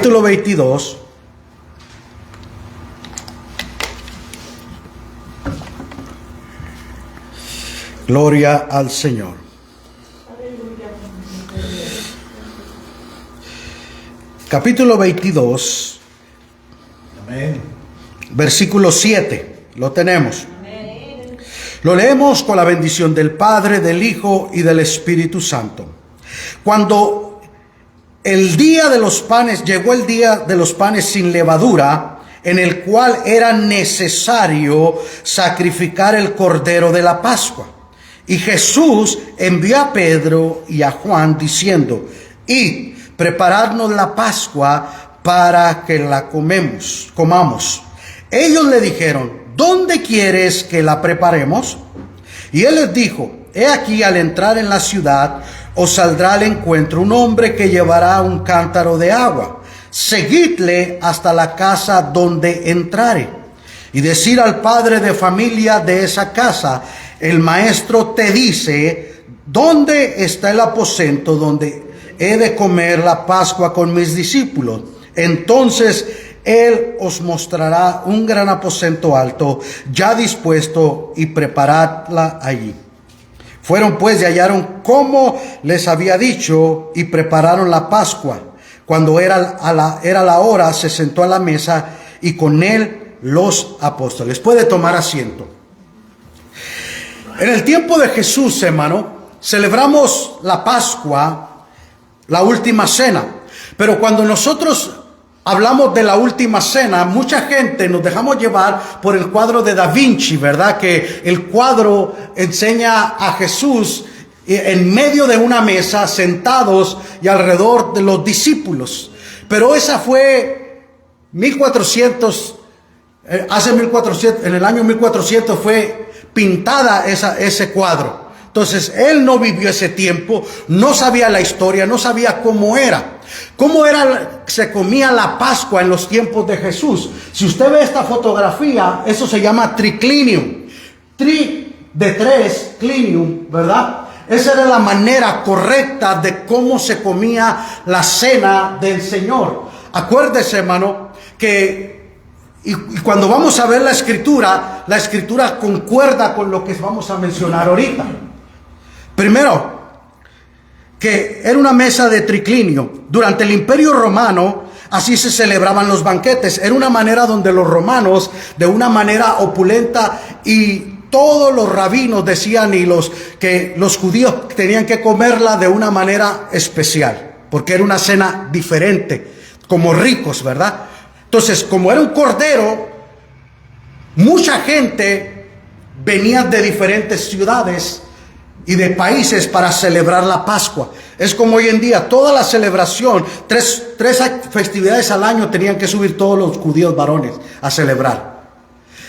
capítulo 22. Gloria al Señor. Capítulo 22. Amén. Versículo 7. Lo tenemos. Lo leemos con la bendición del Padre, del Hijo y del Espíritu Santo. Cuando el día de los panes, llegó el día de los panes sin levadura, en el cual era necesario sacrificar el cordero de la Pascua. Y Jesús envió a Pedro y a Juan diciendo: id, preparadnos la Pascua para que la comamos. Ellos le dijeron: ¿dónde quieres que la preparemos? Y él les dijo: he aquí, al entrar en la ciudad, os saldrá al encuentro un hombre que llevará un cántaro de agua. Seguidle hasta la casa donde entrare, y decir al padre de familia de esa casa: el maestro te dice, ¿dónde está el aposento donde he de comer la Pascua con mis discípulos? Entonces él os mostrará un gran aposento alto, ya dispuesto, y preparadla allí. Fueron pues y hallaron como les había dicho, y prepararon la Pascua. Cuando era la hora, se sentó a la mesa, y con él los apóstoles. Puede tomar asiento. En el tiempo de Jesús, hermano, celebramos la Pascua, la última cena. Pero cuando nosotros hablamos de la última cena, mucha gente nos dejamos llevar por el cuadro de Da Vinci, ¿verdad? Que el cuadro enseña a Jesús en medio de una mesa, sentados y alrededor de los discípulos. Pero esa fue 1400, en el año 1400 fue pintada ese cuadro. Entonces él no vivió ese tiempo, no sabía la historia, no sabía cómo se comía la Pascua en los tiempos de Jesús. Si usted ve esta fotografía, eso se llama triclinium. Tri de tres, clinium, ¿verdad? Esa era la manera correcta de cómo se comía la cena del Señor. Acuérdese, hermano, que y cuando vamos a ver la escritura concuerda con lo que vamos a mencionar ahorita. Primero, que era una mesa de triclinio. Durante el Imperio Romano, así se celebraban los banquetes. Era una manera donde los romanos, de una manera opulenta, y todos los rabinos decían que los judíos tenían que comerla de una manera especial, porque era una cena diferente, como ricos, ¿verdad? Entonces, como era un cordero, mucha gente venía de diferentes ciudades y de países para celebrar la Pascua. Es como hoy en día, toda la celebración, tres festividades al año tenían que subir todos los judíos varones a celebrar.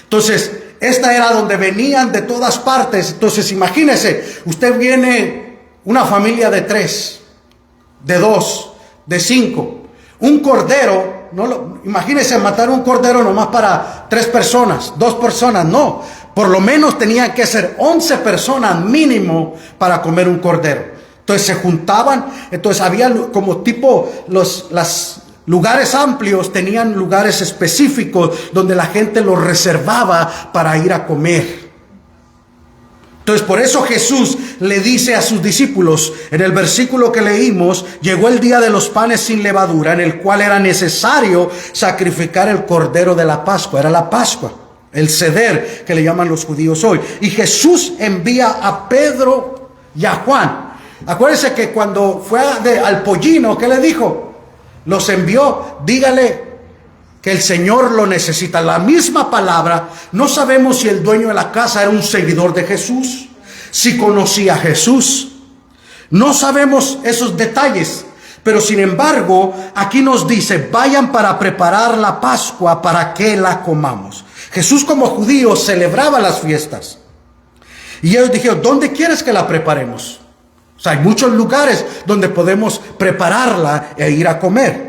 Entonces, esta era donde venían de todas partes. Entonces, imagínese, usted viene una familia de 3, de 2, de 5, un cordero. Imagínese matar un cordero nomás para 3 personas, 2 personas, no. Por lo menos tenían que ser 11 personas mínimo para comer un cordero. Entonces se juntaban, entonces había como tipo los lugares amplios, tenían lugares específicos donde la gente los reservaba para ir a comer. Entonces por eso Jesús le dice a sus discípulos, en el versículo que leímos: llegó el día de los panes sin levadura, en el cual era necesario sacrificar el cordero de la Pascua. Era la Pascua, el Seder, que le llaman los judíos hoy. Y Jesús envía a Pedro y a Juan. Acuérdense que cuando fue al pollino, ¿qué le dijo? Los envió: dígale que el Señor lo necesita. La misma palabra. No sabemos si el dueño de la casa era un seguidor de Jesús, si conocía a Jesús. No sabemos esos detalles. Pero sin embargo, aquí nos dice: vayan para preparar la Pascua para que la comamos. Jesús, como judío, celebraba las fiestas. Y ellos dijeron: ¿dónde quieres que la preparemos? O sea, hay muchos lugares donde podemos prepararla e ir a comer.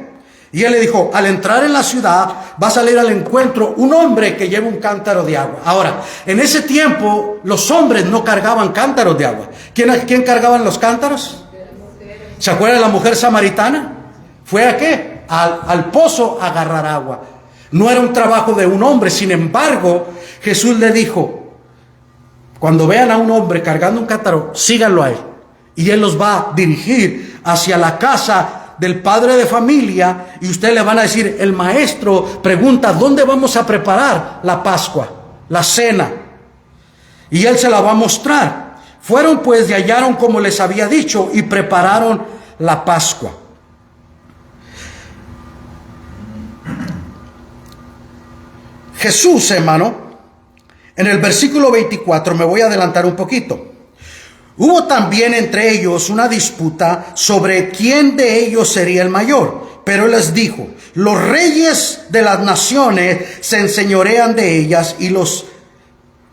Y él le dijo: al entrar en la ciudad va a salir al encuentro un hombre que lleva un cántaro de agua. Ahora, en ese tiempo los hombres no cargaban cántaros de agua. ¿Quién cargaban los cántaros? ¿Se acuerdan de la mujer samaritana? ¿Fue a qué? al pozo a agarrar agua. No era un trabajo de un hombre. Sin embargo, Jesús le dijo, cuando vean a un hombre cargando un cántaro, síganlo a él. Y él los va a dirigir hacia la casa del padre de familia. Y ustedes le van a decir, el maestro pregunta, ¿dónde vamos a preparar la Pascua, la cena? Y él se la va a mostrar. Fueron pues y hallaron como les había dicho y prepararon la Pascua. Jesús, hermano, en el versículo 24, me voy a adelantar un poquito. Hubo también entre ellos una disputa sobre quién de ellos sería el mayor. Pero él les dijo, los reyes de las naciones se enseñorean de ellas y los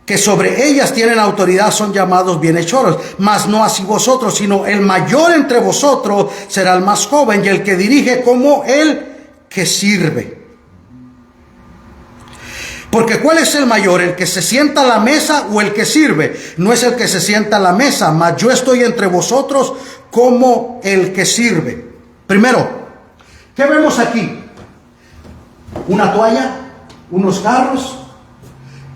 que sobre ellas tienen autoridad son llamados bienhechores, mas no así vosotros, sino el mayor entre vosotros será el más joven y el que dirige como el que sirve. Porque ¿cuál es el mayor? ¿El que se sienta a la mesa o el que sirve? No es el que se sienta a la mesa, mas yo estoy entre vosotros como el que sirve. Primero, ¿qué vemos aquí? Una toalla, unos jarros.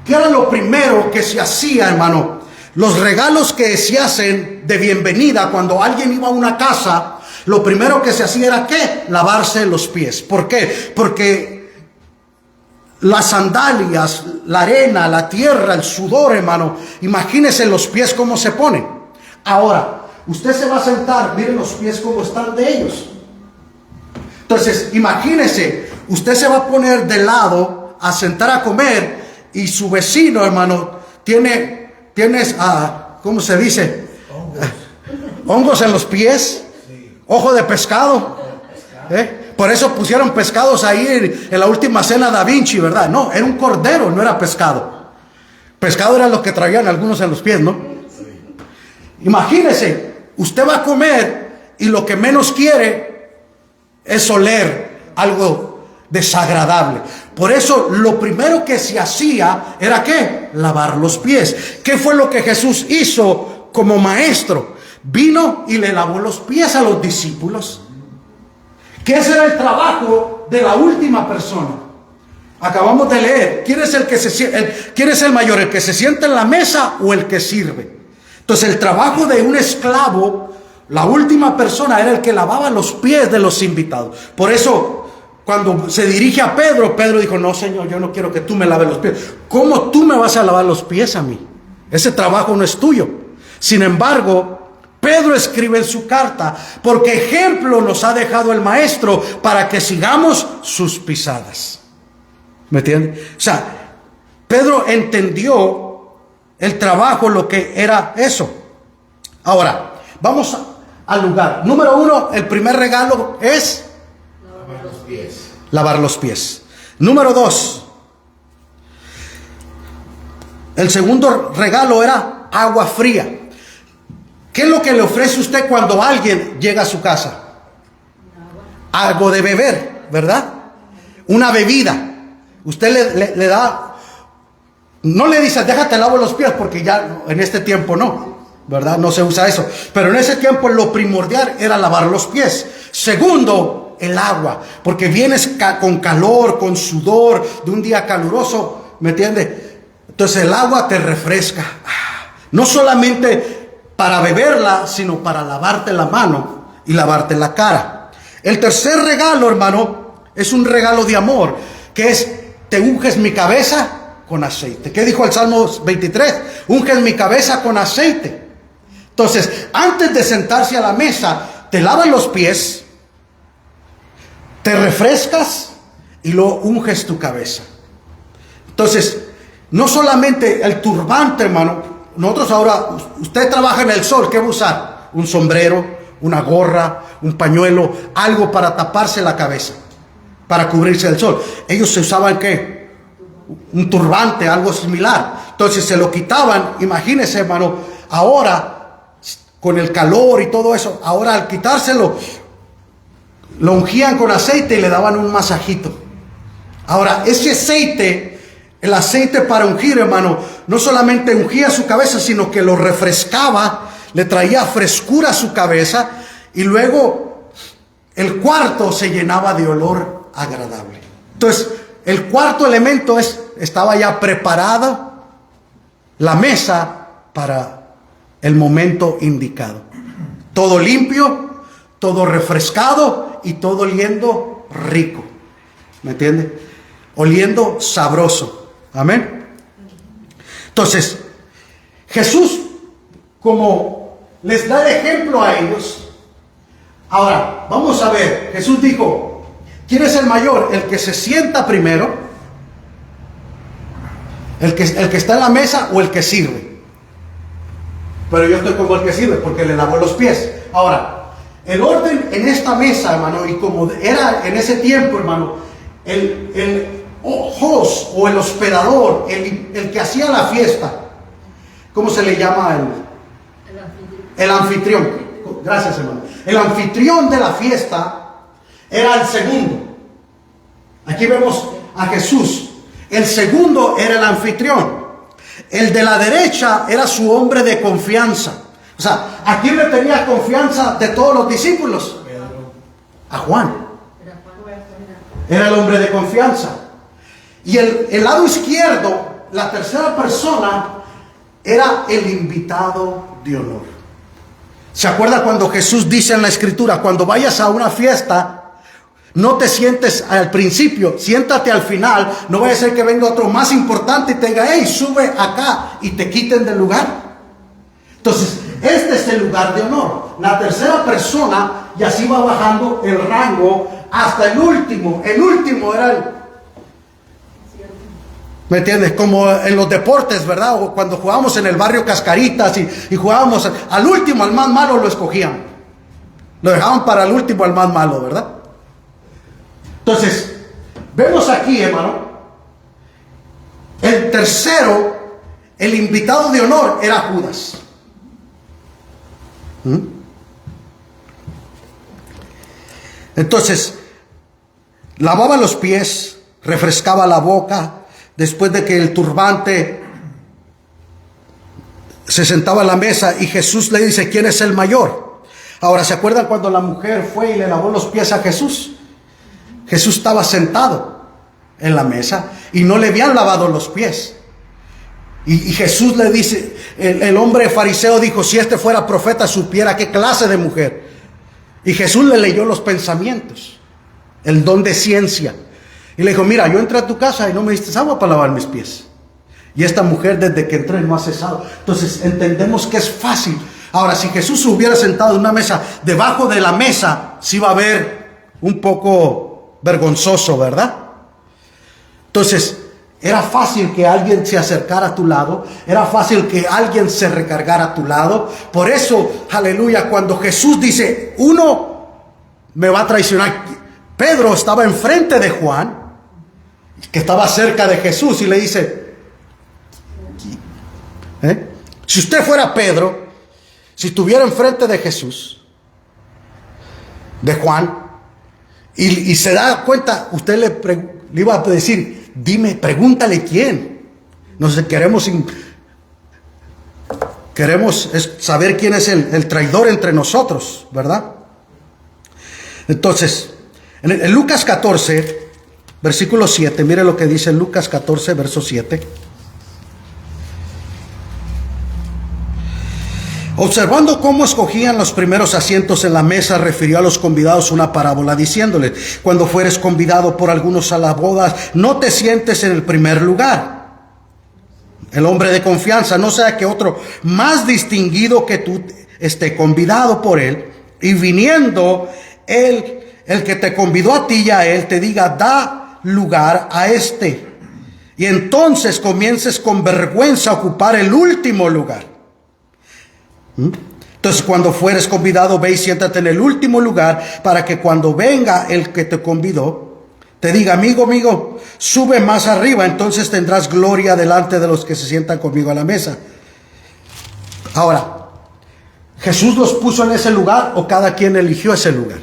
¿Qué era lo primero que se hacía, hermano? Los regalos que se hacen de bienvenida cuando alguien iba a una casa, lo primero que se hacía era ¿qué? Lavarse los pies. ¿Por qué? Porque las sandalias, la arena, la tierra, el sudor, hermano, imagínese los pies cómo se ponen. Ahora, usted se va a sentar, miren los pies cómo están de ellos. Entonces, imagínese, usted se va a poner de lado a sentar a comer y su vecino, hermano, tienes, ¿cómo se dice? Hongos en los pies, ojo de pescado, Por eso pusieron pescados ahí en la última cena Da Vinci, ¿verdad? No, era un cordero, no era pescado. Pescado era lo que traían algunos en los pies, ¿no? Imagínese, usted va a comer y lo que menos quiere es oler algo desagradable. Por eso lo primero que se hacía era ¿qué? Lavar los pies. ¿Qué fue lo que Jesús hizo como maestro? Vino y le lavó los pies a los discípulos. Que ese era el trabajo de la última persona. Acabamos de leer. ¿Quién es el mayor? ¿El que se sienta en la mesa o el que sirve? Entonces el trabajo de un esclavo, la última persona, era el que lavaba los pies de los invitados. Por eso cuando se dirige a Pedro, Pedro dijo, no Señor, yo no quiero que tú me laves los pies. ¿Cómo tú me vas a lavar los pies a mí? Ese trabajo no es tuyo. Sin embargo, Pedro escribe en su carta, porque ejemplo nos ha dejado el maestro para que sigamos sus pisadas. ¿Me entienden? O sea, Pedro entendió el trabajo, lo que era eso. Ahora, vamos al lugar. Número 1, el primer regalo es Lavar los pies. Lavar los pies. Número 2, el segundo regalo era agua fría. ¿Qué es lo que le ofrece usted cuando alguien llega a su casa? Algo de beber, ¿verdad? Una bebida. Usted le da, no le dice, déjate lavo los pies, porque ya en este tiempo no, ¿verdad? No se usa eso. Pero en ese tiempo lo primordial era lavar los pies. Segundo, el agua, porque vienes con calor, con sudor, de un día caluroso, ¿me entiende? Entonces el agua te refresca. No solamente para beberla, sino para lavarte la mano y lavarte la cara. El tercer regalo, hermano, es un regalo de amor, que es, te unges mi cabeza con aceite. ¿Qué dijo el Salmo 23? Unges mi cabeza con aceite. Entonces, antes de sentarse a la mesa, te lavas los pies, te refrescas y luego unges tu cabeza. Entonces, no solamente el turbante, hermano. Nosotros ahora, usted trabaja en el sol, ¿qué va a usar? Un sombrero, una gorra, un pañuelo, algo para taparse la cabeza, para cubrirse del sol. Ellos se usaban ¿qué? Un turbante, algo similar. Entonces se lo quitaban, imagínese, hermano, ahora con el calor y todo eso, ahora al quitárselo, lo ungían con aceite y le daban un masajito. Ahora, ese aceite, el aceite para ungir, hermano, no solamente ungía su cabeza, sino que lo refrescaba, le traía frescura a su cabeza, y luego el cuarto se llenaba de olor agradable. Entonces, el cuarto elemento estaba ya preparada la mesa para el momento indicado. Todo limpio, todo refrescado y todo oliendo rico. ¿Me entiende? Oliendo sabroso. Amén. Entonces, Jesús, como les da el ejemplo a ellos, ahora, vamos a ver, Jesús dijo, ¿quién es el mayor? ¿El que se sienta primero? ¿El que está en la mesa o el que sirve? Pero yo estoy como el que sirve porque le lavó los pies. Ahora, el orden en esta mesa, hermano, y como era en ese tiempo, hermano, el host o el hospedador, el que hacía la fiesta, ¿cómo se le llama? El anfitrión. Gracias, hermano. El anfitrión de la fiesta era el segundo. Aquí vemos a Jesús. El segundo era el anfitrión. El de la derecha era su hombre de confianza. O sea, ¿a quién le tenía confianza de todos los discípulos? A Juan. Era el hombre de confianza. Y el lado izquierdo, la tercera persona, era el invitado de honor. ¿Se acuerda cuando Jesús dice en la Escritura, cuando vayas a una fiesta, no te sientes al principio, siéntate al final, no vaya a ser que venga otro más importante y te diga, hey, sube acá, y te quiten del lugar? Entonces, este es el lugar de honor. La tercera persona, y así va bajando el rango hasta el último. El último era el... ¿Me entiendes? Como en los deportes, ¿verdad? O cuando jugábamos en el barrio Cascaritas y jugábamos al último, al más malo lo escogían. Lo dejaban para el último, al más malo, ¿verdad? Entonces, vemos aquí, hermano, el tercero, el invitado de honor era Judas. Entonces, lavaba los pies, refrescaba la boca, después de que el turbante se sentaba a la mesa y Jesús le dice, ¿quién es el mayor? Ahora, ¿se acuerdan cuando la mujer fue y le lavó los pies a Jesús? Jesús estaba sentado en la mesa y no le habían lavado los pies. Y Jesús le dice, el hombre fariseo dijo, si este fuera profeta supiera qué clase de mujer. Y Jesús le leyó los pensamientos, el don de ciencia. Y le dijo, mira, yo entré a tu casa y no me diste agua para lavar mis pies. Y esta mujer desde que entré no ha cesado. Entonces entendemos que es fácil. Ahora, si Jesús se hubiera sentado en una mesa, debajo de la mesa, sí va a ver un poco vergonzoso, ¿verdad? Entonces, era fácil que alguien se acercara a tu lado. Era fácil que alguien se recargara a tu lado. Por eso, aleluya, cuando Jesús dice, uno me va a traicionar. Pedro estaba enfrente de Juan, que estaba cerca de Jesús, y le dice, si usted fuera Pedro, si estuviera enfrente de Jesús, de Juan, y se da cuenta, usted le iba a decir, dime, pregúntale quién. No sé, queremos saber quién es el traidor entre nosotros, ¿verdad? Entonces, en Lucas 14, versículo 7, mire lo que dice Lucas 14, verso 7. Observando cómo escogían los primeros asientos en la mesa, refirió a los convidados una parábola diciéndoles, cuando fueres convidado por algunos a las bodas, no te sientes en el primer lugar. El hombre de confianza, no sea que otro más distinguido que tú esté convidado por él, y viniendo él, el que te convidó a ti y a él, te diga, da lugar a este. Y entonces comiences con vergüenza a ocupar el último lugar. Entonces, cuando fueres convidado, ve y siéntate en el último lugar, para que cuando venga el que te convidó, te diga, amigo, sube más arriba, entonces tendrás gloria delante de los que se sientan conmigo a la mesa. Ahora, ¿Jesús los puso en ese lugar o cada quien eligió ese lugar?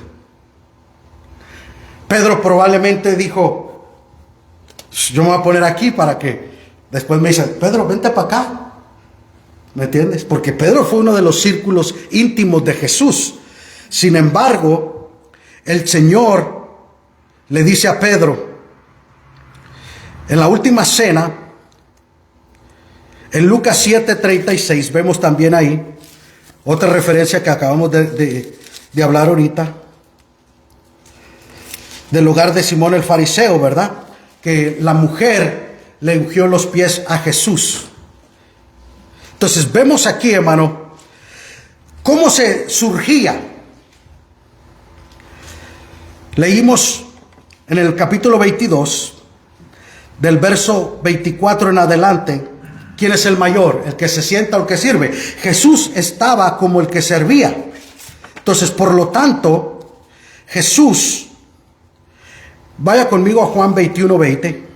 Pedro probablemente dijo, yo me voy a poner aquí para que después me dicen, Pedro, vente para acá. ¿Me entiendes? Porque Pedro fue uno de los círculos íntimos de Jesús. Sin embargo, el Señor le dice a Pedro, en la última cena, en Lucas 7:36, vemos también ahí, otra referencia que acabamos de hablar ahorita, del hogar de Simón el fariseo, ¿verdad? Que la mujer le ungió los pies a Jesús. Entonces vemos aquí, hermano, cómo se surgía. Leímos en el capítulo 22, del verso 24 en adelante, ¿quién es el mayor? ¿El que se sienta o el que sirve? Jesús estaba como el que servía. Entonces, por lo tanto, Jesús, vaya conmigo a Juan 21:20.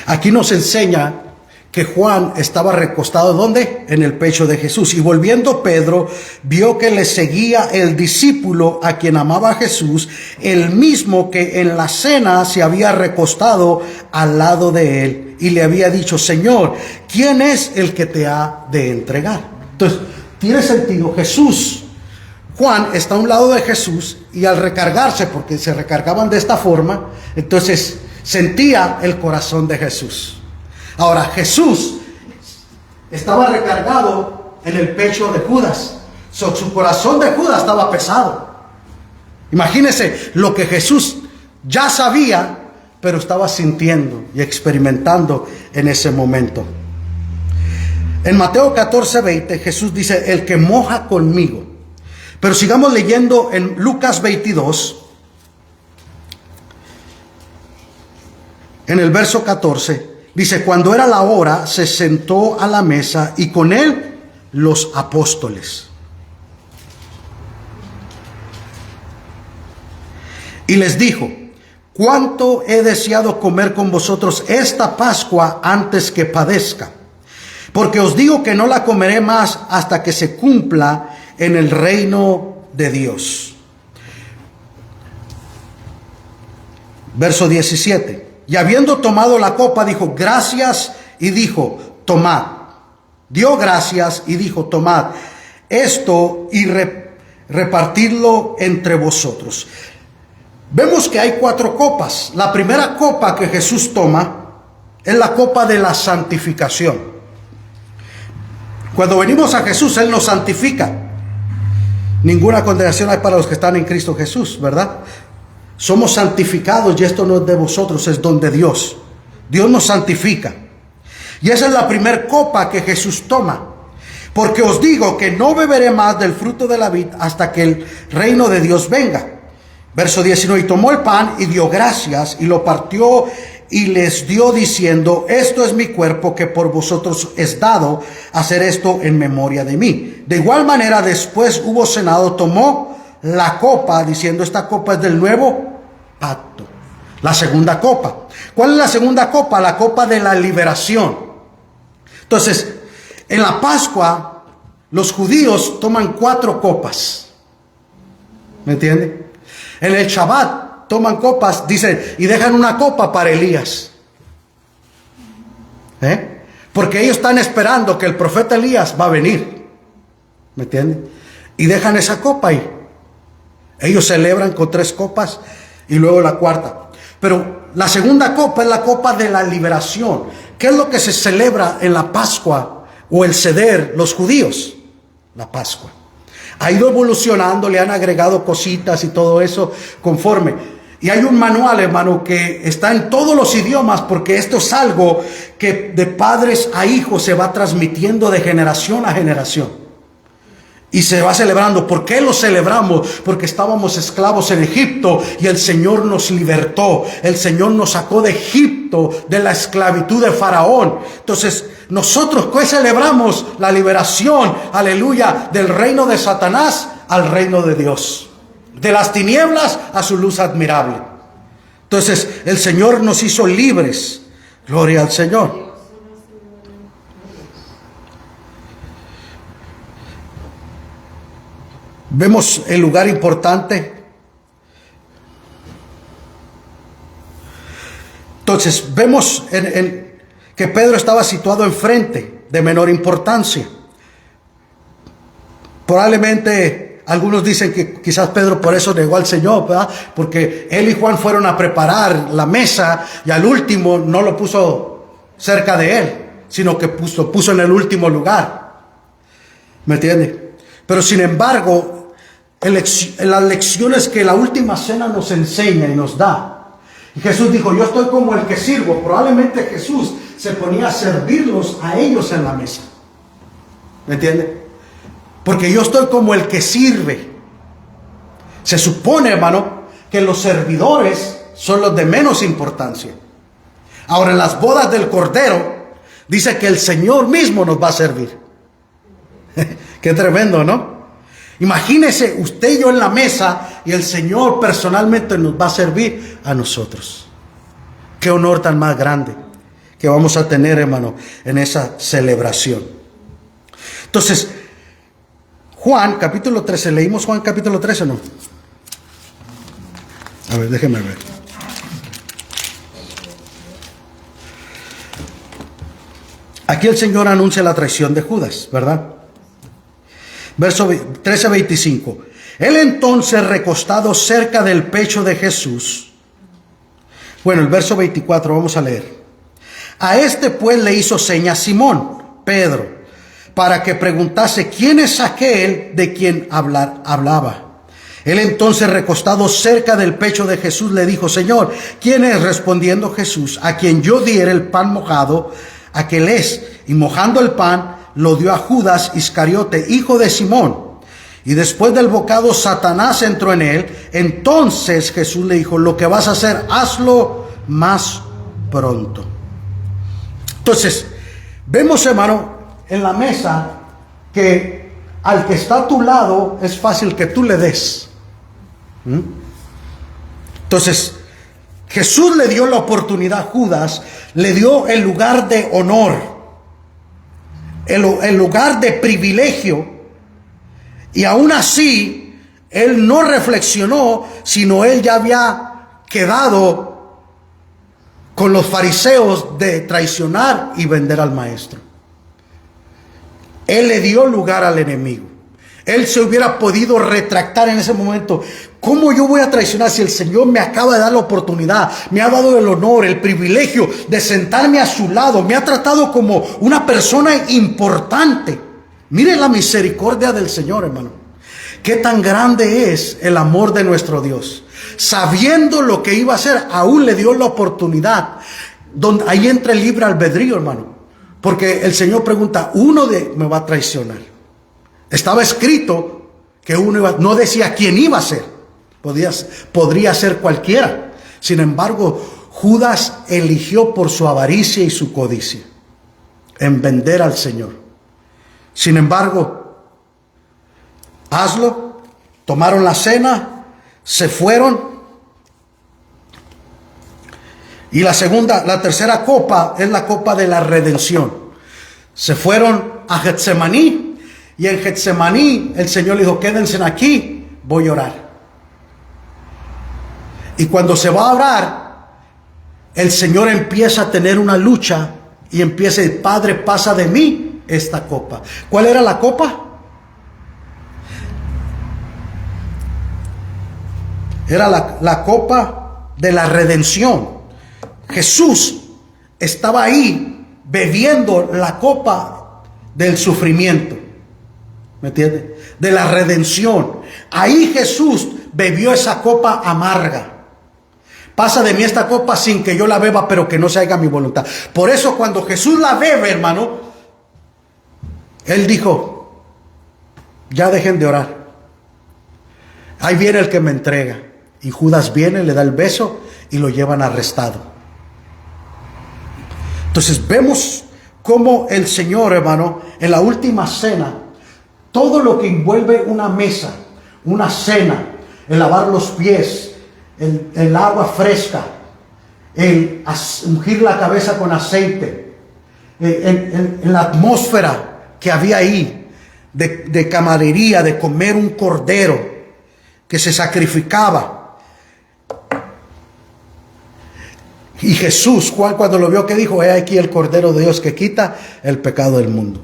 Aquí nos enseña que Juan estaba recostado, ¿dónde? En el pecho de Jesús. Y volviendo Pedro, vio que le seguía el discípulo a quien amaba Jesús, el mismo que en la cena se había recostado al lado de él. Y le había dicho, Señor, ¿quién es el que te ha de entregar? Entonces, tiene sentido. Juan está a un lado de Jesús y al recargarse, porque se recargaban de esta forma, entonces sentía el corazón de Jesús. Ahora, Jesús estaba recargado en el pecho de Judas. Su corazón de Judas estaba pesado. Imagínense lo que Jesús ya sabía, pero estaba sintiendo y experimentando en ese momento. En Mateo 14:20, Jesús dice, el que moja conmigo. Pero sigamos leyendo en Lucas 22. En el verso 14, dice, cuando era la hora, se sentó a la mesa y con él los apóstoles. Y les dijo, cuánto he deseado comer con vosotros esta Pascua antes que padezca. Porque os digo que no la comeré más hasta que se cumpla en el reino de Dios. Verso 17. Y habiendo tomado la copa, dijo, gracias, y dijo, tomad. Dio gracias y dijo, tomad esto y repartidlo entre vosotros. Vemos que hay 4 copas. La primera copa que Jesús toma es la copa de la santificación. Cuando venimos a Jesús, Él nos santifica. Ninguna condenación hay para los que están en Cristo Jesús, ¿verdad? Somos santificados y esto no es de vosotros, es don de Dios. Dios nos santifica. Y esa es la primera copa que Jesús toma. Porque os digo que no beberé más del fruto de la vid hasta que el reino de Dios venga. Verso 19, y tomó el pan y dio gracias y lo partió y les dio diciendo, esto es mi cuerpo que por vosotros es dado, hacer esto en memoria de mí. De igual manera después hubo cenado, tomó la copa diciendo, esta copa es del nuevo pacto. La segunda copa. ¿Cuál es la segunda copa? La copa de la liberación. Entonces, en la Pascua, los judíos toman 4 copas. ¿Me entiende? En el Shabbat toman copas, dicen, y dejan una copa para Elías. Porque ellos están esperando que el profeta Elías va a venir. ¿Me entienden? Y dejan esa copa ahí. Ellos celebran con 3 copas y luego la cuarta. Pero la segunda copa es la copa de la liberación. ¿Qué es lo que se celebra en la Pascua o el Seder los judíos? La Pascua. Ha ido evolucionando, le han agregado cositas y todo eso conforme. Y hay un manual, hermano, que está en todos los idiomas, porque esto es algo que de padres a hijos se va transmitiendo de generación a generación. Y se va celebrando. ¿Por qué lo celebramos? Porque estábamos esclavos en Egipto y el Señor nos libertó. El Señor nos sacó de Egipto, de la esclavitud de Faraón. Entonces, nosotros, ¿qué celebramos? La liberación, aleluya, del reino de Satanás al reino de Dios. De las tinieblas a su luz admirable. Entonces el Señor nos hizo libres. Gloria al Señor. Vemos el lugar importante. Entonces vemos que Pedro estaba situado enfrente, de menor importancia. Probablemente algunos dicen que quizás Pedro por eso negó al Señor, ¿verdad? Porque él y Juan fueron a preparar la mesa y al último no lo puso cerca de él, sino que lo puso en el último lugar. ¿Me entiende? Pero sin embargo, las lecciones que la última cena nos enseña y nos da. Y Jesús dijo, yo estoy como el que sirvo. Probablemente Jesús se ponía a servirlos a ellos en la mesa. ¿Me entiende? Porque yo estoy como el que sirve. Se supone, hermano, que los servidores son los de menos importancia. Ahora, en las bodas del Cordero, dice que el Señor mismo nos va a servir. Qué tremendo, ¿no? Imagínese usted y yo en la mesa y el Señor personalmente nos va a servir a nosotros. Qué honor tan más grande que vamos a tener, hermano, en esa celebración. Entonces, Juan capítulo 13, ¿leímos Juan capítulo 13 o no? A ver, déjeme ver. Aquí el Señor anuncia la traición de Judas, ¿verdad? Verso 13:25. Él entonces, recostado cerca del pecho de Jesús. Bueno, el verso 24, vamos a leer. A este pues le hizo señas Simón, Pedro, para que preguntase quién es aquel de quien hablaba. Él entonces, recostado cerca del pecho de Jesús, le dijo, Señor, ¿quién es? Respondiendo Jesús, a quien yo diera el pan mojado, aquel es. Y mojando el pan, lo dio a Judas Iscariote, hijo de Simón. Y después del bocado, Satanás entró en él. Entonces Jesús le dijo, lo que vas a hacer, hazlo más pronto. Entonces, vemos, hermano, en la mesa que al que está a tu lado es fácil que tú le des. Entonces, Jesús le dio la oportunidad a Judas, le dio el lugar de honor, el lugar de privilegio, y aún así él no reflexionó, sino él ya había quedado con los fariseos de traicionar y vender al maestro. Él le dio lugar al enemigo. Él se hubiera podido retractar en ese momento. ¿Cómo yo voy a traicionar si el Señor me acaba de dar la oportunidad? Me ha dado el honor, el privilegio de sentarme a su lado. Me ha tratado como una persona importante. Mire la misericordia del Señor, hermano. Qué tan grande es el amor de nuestro Dios. Sabiendo lo que iba a hacer, aún le dio la oportunidad. Ahí entra el libre albedrío, hermano. Porque el Señor pregunta, uno me va a traicionar. Estaba escrito que no decía quién iba a ser. Podría ser cualquiera. Sin embargo, Judas eligió por su avaricia y su codicia en vender al Señor. Sin embargo, hazlo. Tomaron la cena, se fueron. Y la tercera copa es la copa de la redención. Se fueron a Getsemaní. Y en Getsemaní el Señor le dijo, quédense aquí, voy a orar. Y cuando se va a orar, el Señor empieza a tener una lucha y empieza, Padre, pasa de mí esta copa. ¿Cuál era la copa? Era la copa de la redención. Jesús estaba ahí bebiendo la copa del sufrimiento. ¿Me entiende? De la redención. Ahí Jesús bebió esa copa amarga. Pasa de mí esta copa sin que yo la beba, pero que no se haga mi voluntad. Por eso cuando Jesús la bebe, hermano, Él dijo, ya dejen de orar. Ahí viene el que me entrega. Y Judas viene, le da el beso y lo llevan arrestado. Entonces vemos cómo el Señor, hermano, en la última cena, todo lo que envuelve una mesa, una cena, el lavar los pies, el agua fresca, el ungir la cabeza con aceite, en la atmósfera que había ahí, de camaradería, de comer un cordero que se sacrificaba. Y Jesús, Juan, cuando lo vio, ¿qué dijo? He aquí el Cordero de Dios que quita el pecado del mundo.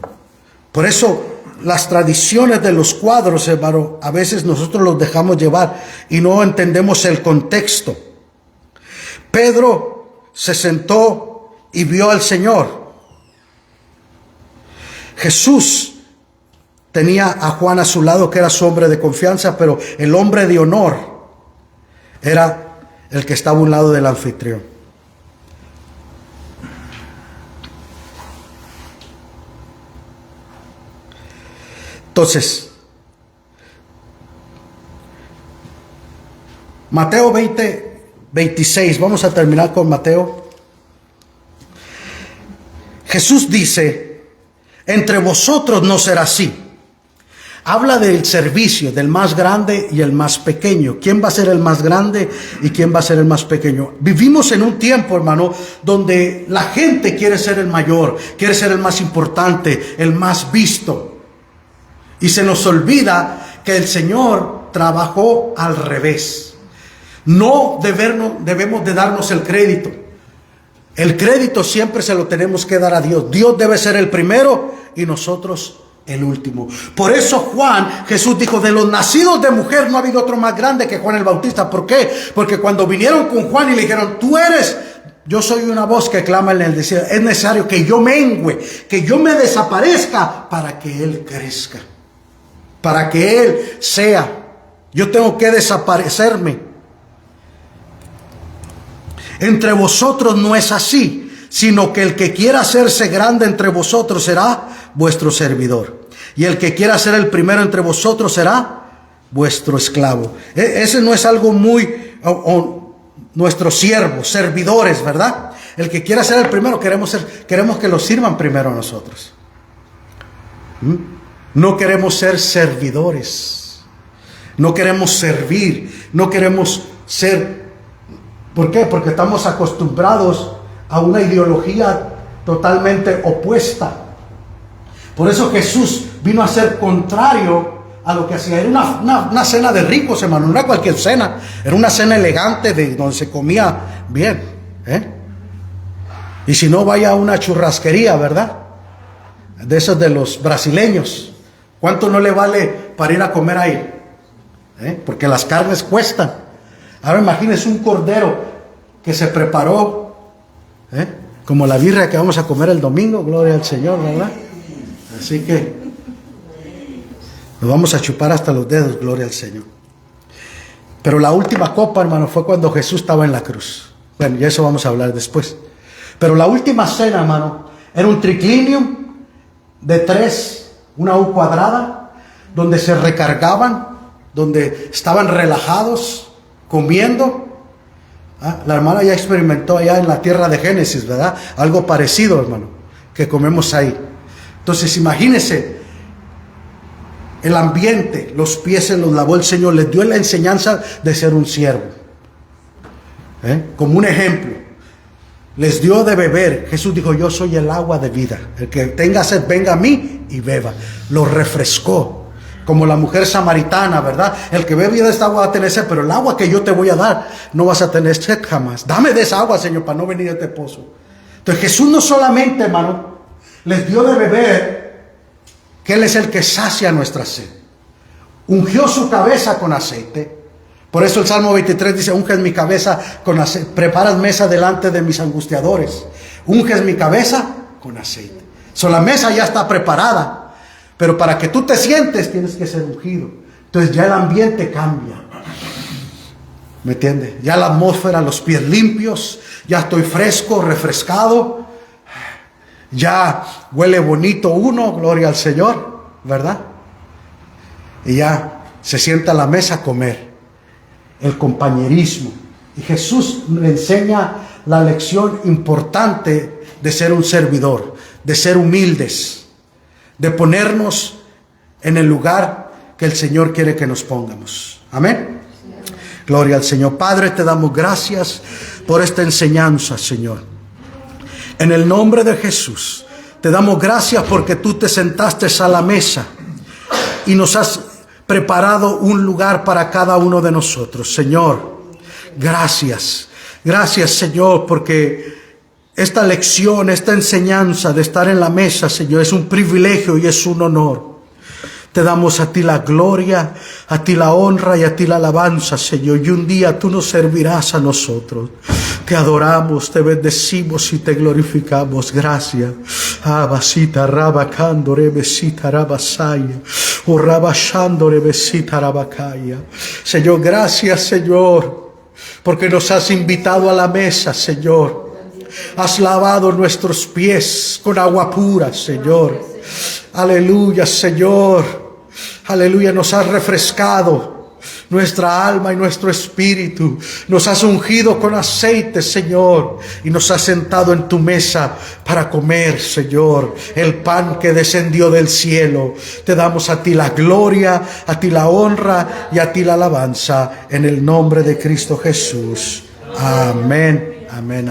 Por eso las tradiciones de los cuadros, hermano, a veces nosotros los dejamos llevar y no entendemos el contexto. Pedro se sentó y vio al Señor. Jesús tenía a Juan a su lado, que era su hombre de confianza, pero el hombre de honor era el que estaba a un lado del anfitrión. Entonces, Mateo 20:26, vamos a terminar con Mateo. Jesús dice, entre vosotros no será así. Habla del servicio, del más grande y el más pequeño. ¿Quién va a ser el más grande y quién va a ser el más pequeño? Vivimos en un tiempo, hermano, donde la gente quiere ser el mayor, quiere ser el más importante, el más visto. Y se nos olvida que el Señor trabajó al revés. No debemos de darnos el crédito. El crédito siempre se lo tenemos que dar a Dios. Dios debe ser el primero y nosotros el último. Por eso Jesús dijo, de los nacidos de mujer no ha habido otro más grande que Juan el Bautista. ¿Por qué? Porque cuando vinieron con Juan y le dijeron, yo soy una voz que clama en el desierto. Es necesario que yo mengüe, que yo me desaparezca para que Él crezca. Para que Él sea. Yo tengo que desaparecerme. Entre vosotros no es así, sino que el que quiera hacerse grande entre vosotros será vuestro servidor. Y el que quiera ser el primero entre vosotros será vuestro esclavo. Ese no es algo muy... nuestros siervos, servidores, ¿verdad? El que quiera ser el primero, queremos que lo sirvan primero a nosotros. No queremos ser servidores. No queremos servir. No queremos ser... ¿Por qué? Porque estamos acostumbrados a una ideología totalmente opuesta. Por eso Jesús vino a ser contrario a lo que hacía. Era una cena de ricos, hermano. No era cualquier cena. Era una cena elegante donde se comía bien. Y si no, vaya a una churrasquería, ¿verdad? De esos de los brasileños. ¿Cuánto no le vale para ir a comer ahí? Porque las carnes cuestan. Ahora imagínense un cordero que se preparó, como la birria que vamos a comer el domingo, gloria al Señor, ¿verdad? Así que nos vamos a chupar hasta los dedos, gloria al Señor. Pero la última copa, hermano, fue cuando Jesús estaba en la cruz. Bueno, y eso vamos a hablar después. Pero la última cena, hermano, era un triclinio de 3, una U cuadrada, donde se recargaban, donde estaban relajados, comiendo. La hermana ya experimentó allá en la tierra de Génesis, ¿verdad? Algo parecido, hermano, que comemos ahí. Entonces, imagínense el ambiente, los pies se los lavó el Señor, les dio la enseñanza de ser un siervo. Como un ejemplo. Les dio de beber. Jesús dijo, yo soy el agua de vida. El que tenga sed, venga a mí y beba. Los refrescó. Como la mujer samaritana, ¿verdad? El que bebe de esta agua va a tener sed, pero el agua que yo te voy a dar, no vas a tener sed jamás. Dame de esa agua, Señor, para no venir a este pozo. Entonces Jesús no solamente, hermano, les dio de beber, que Él es el que sacia nuestra sed. Ungió su cabeza con aceite. Por eso el Salmo 23 dice, unges mi cabeza con aceite, preparas mesa delante de mis angustiadores. Unges mi cabeza con aceite. La mesa ya está preparada, pero para que tú te sientes tienes que ser ungido. Entonces ya el ambiente cambia. ¿Me entiendes? Ya la atmósfera, los pies limpios, ya estoy fresco, refrescado. Ya huele bonito uno, gloria al Señor, ¿verdad? Y ya se sienta a la mesa a comer. El compañerismo. Y Jesús le enseña la lección importante de ser un servidor, de ser humildes, de ponernos en el lugar que el Señor quiere que nos pongamos. Amén. Gloria al Señor. Padre, te damos gracias por esta enseñanza, Señor. En el nombre de Jesús, te damos gracias porque tú te sentaste a la mesa y nos has preparado un lugar para cada uno de nosotros. Señor, gracias. Gracias, Señor, porque esta lección, esta enseñanza de estar en la mesa, Señor, es un privilegio y es un honor. Te damos a ti la gloria, a ti la honra y a ti la alabanza, Señor. Y un día tú nos servirás a nosotros. Te adoramos, te bendecimos y te glorificamos. Gracias. Abasita rabacando rebesita rabasaya. O rabashando rebesita rabacaya. Señor, gracias, Señor, porque nos has invitado a la mesa, Señor. Has lavado nuestros pies con agua pura, Señor. Aleluya, Señor. Aleluya, nos has refrescado nuestra alma y nuestro espíritu. Nos has ungido con aceite, Señor, y nos has sentado en tu mesa para comer, Señor, el pan que descendió del cielo. Te damos a ti la gloria, a ti la honra y a ti la alabanza, en el nombre de Cristo Jesús. Amén. Amén.